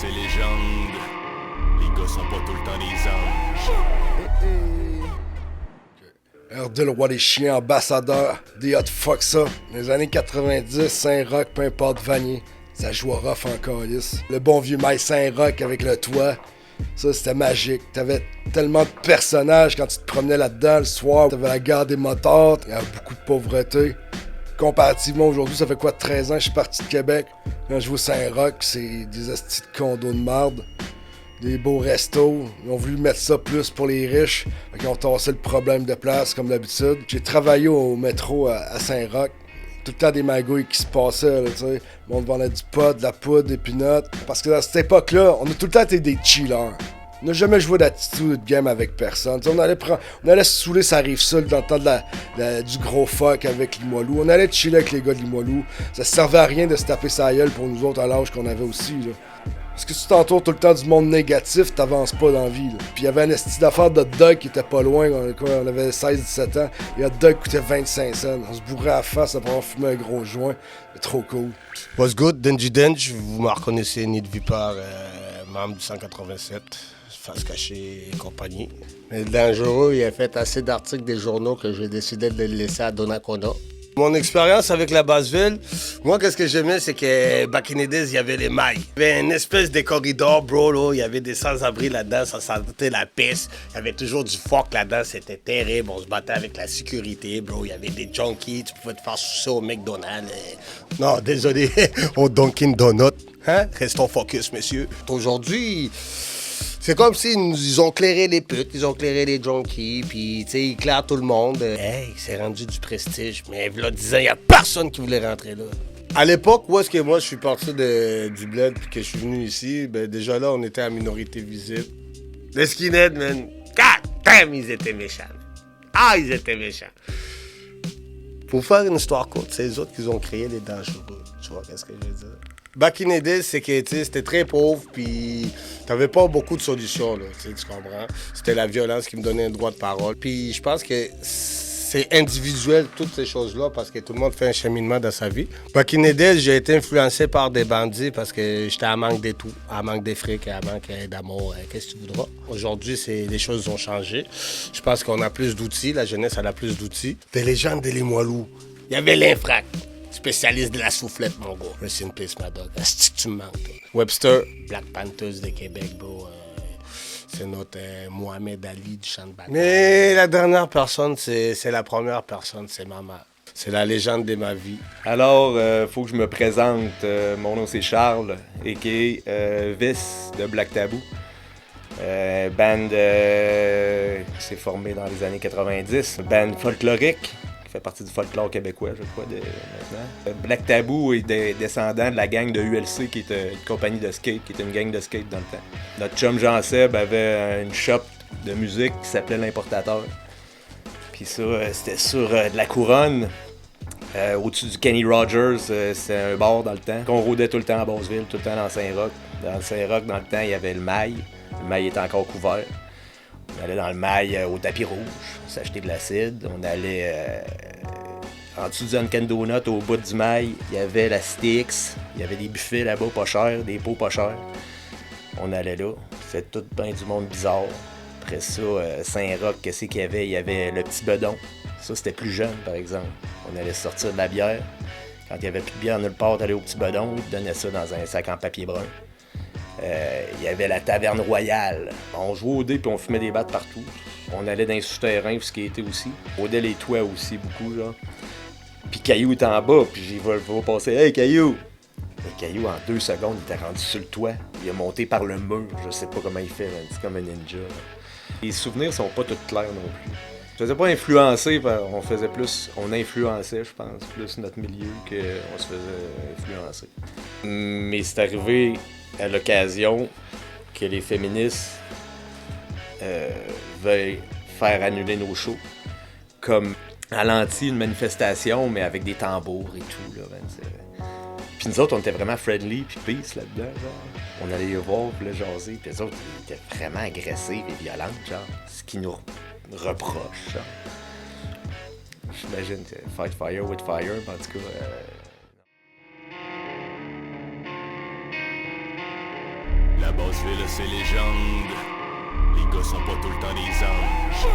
c'est légende. Les gars sont pas tout le temps des anges. R2, le roi des chiens, ambassadeur, des hot fuck ça. Dans les années 90, Saint-Roch, peu importe Vanier, ça jouait rough en calice. Le bon vieux maïs Saint-Roch avec le toit, ça c'était magique. T'avais tellement de personnages quand tu te promenais là-dedans le soir. T'avais la gare des motards, il y avait beaucoup de pauvreté. Comparativement aujourd'hui, ça fait quoi, 13 ans que je suis parti de Québec. Quand je vais au Saint-Roch, c'est des astis de condos de marde. Des beaux restos. Ils ont voulu mettre ça plus pour les riches. Ils ont tassé le problème de place, comme d'habitude. J'ai travaillé au métro à Saint-Roch. Tout le temps des magouilles qui se passaient, là, tu sais. Le monde vendait du pot, de la poudre, des peanuts. Parce que à cette époque-là, on a tout le temps été des chillers. On n'a jamais joué d'attitude de game avec personne. T'sais, on allait se saouler sa rive seule dans le temps du gros fuck avec Limoilou. On allait chiller avec les gars de Limoilou. Ça servait à rien de se taper sa gueule pour nous autres à l'âge qu'on avait aussi, là. Parce que si tu t'entoures tout le temps du monde négatif, t'avances pas dans la vie. Là. Puis il y avait un esti d'affaires de hot dog qui était pas loin, quand on avait 16-17 ans. Les hot dogs coûtaient 25 cents. On se bourrait à la face après avoir fumé un gros joint. C'est trop cool. What's good, Denji Denj, vous me reconnaissez, Nid Vipar, membre du 187, face cachée et compagnie. Le Dangereux, il a fait assez d'articles des journaux que j'ai décidé de le laisser à Donnacona. Mon expérience avec la Basseville, moi, qu'est-ce que j'aimais, c'est que back in the days, il y avait les mailles. Il y avait une espèce de corridor, bro, là. Il y avait des sans-abri là-dedans, ça sentait la pisse. Il y avait toujours du fuck là-dedans, c'était terrible. On se battait avec la sécurité, bro. Il y avait des junkies, tu pouvais te faire sucer au McDonald's. Non, désolé, au Dunkin' Donut. Hein? Restons focus, messieurs. Aujourd'hui, c'est comme s'ils ont clairé les putes, ils ont clairé les junkies, puis tu sais, ils clairent tout le monde. Hey, c'est rendu du prestige, mais là, 10 ans, il n'y a personne qui voulait rentrer là. À l'époque, où est-ce que moi, je suis parti du bled puis que je suis venu ici, ben déjà là, on était à minorité visible. Les skinheads, man, god damn, ils étaient méchants. Ah, ils étaient méchants. Pour faire une histoire courte, c'est eux autres qui ont créé les Dangereux. Tu vois, qu'est-ce que je veux dire? Back in the days, c'est que c'était très pauvre, puis t'avais pas beaucoup de solutions, là, tu comprends? C'était la violence qui me donnait un droit de parole. Puis je pense que c'est individuel, toutes ces choses-là, parce que tout le monde fait un cheminement dans sa vie. Back in the days, j'ai été influencé par des bandits parce que j'étais à manque de tout, à manque de fric, à manque d'amour, qu'est-ce que tu voudras. Aujourd'hui, les choses ont changé. Je pense qu'on a plus d'outils, la jeunesse elle a plus d'outils. Des légendes de Limoilou. Il y avait l'infrac. Spécialiste de la soufflette, mon gars. Rest in peace, ma dog. Est-ce que tu me manques, toi? Webster, Black Panthers de Québec, bro. C'est notre Mohamed Ali du champ de bataille. Mais la dernière personne, c'est la première personne, c'est ma mère. C'est la légende de ma vie. Alors, faut que je me présente. Mon nom, c'est Charles, a.k.a. Vice de Black Tabou. Band qui s'est formée dans les années 90. Band folklorique. Fait partie du folklore québécois, je crois, maintenant. Black Tabou est descendant de la gang de ULC, qui est une compagnie de skate, qui était une gang de skate dans le temps. Notre chum Jean-Seb avait une shop de musique qui s'appelait L'Importateur. Puis ça, c'était sur de la couronne, au-dessus du Kenny Rogers, c'était un bar dans le temps. On rôdait tout le temps à Basseville, tout le temps dans Saint-Roch. Dans Saint-Roch, dans le temps, il y avait le mail. Le mail était encore couvert. On allait dans le mail au tapis rouge, on s'achetait de l'acide. On allait en dessous du Dunkin' Donut, au bout du mail, il y avait la Styx. Il y avait des buffets là-bas pas chers, des pots pas chers. On allait là, c'était tout plein du monde bizarre. Après ça, Saint-Roch, qu'est-ce qu'il y avait? Il y avait le petit bedon. Ça, c'était plus jeune, par exemple. On allait sortir de la bière. Quand il n'y avait plus de bière nulle part, t'allais au petit bedon, ils te donnaient ça dans un sac en papier brun. Il y avait la taverne royale. On jouait au dé puis on fumait des battes partout. On allait dans les souterrains, ce qui était aussi. On rôdait les toits aussi beaucoup, là. Puis Caillou était en bas, puis j'y vais passer. Hey Caillou! Le Caillou, en 2 secondes, il était rendu sur le toit. Il a monté par le mur. Je sais pas comment il fait, c'est comme un ninja. Là. Les souvenirs sont pas tous clairs non plus. Je faisais pas influencer, on influençait, je pense, plus notre milieu qu'on se faisait influencer. Mais c'est arrivé à l'occasion que les féministes veuillent faire annuler nos shows. Comme à l'anti, une manifestation, mais avec des tambours et tout. Là, puis nous autres, on était vraiment friendly puis peace là-dedans. Genre. On allait les voir, puis les jaser. Puis les autres, ils étaient vraiment agressifs et violents, genre. Ce qui nous reproche, genre. J'imagine, fight fire with fire, mais en tout cas... Basseville, c'est légende. Les gars sont pas tout le temps des anges.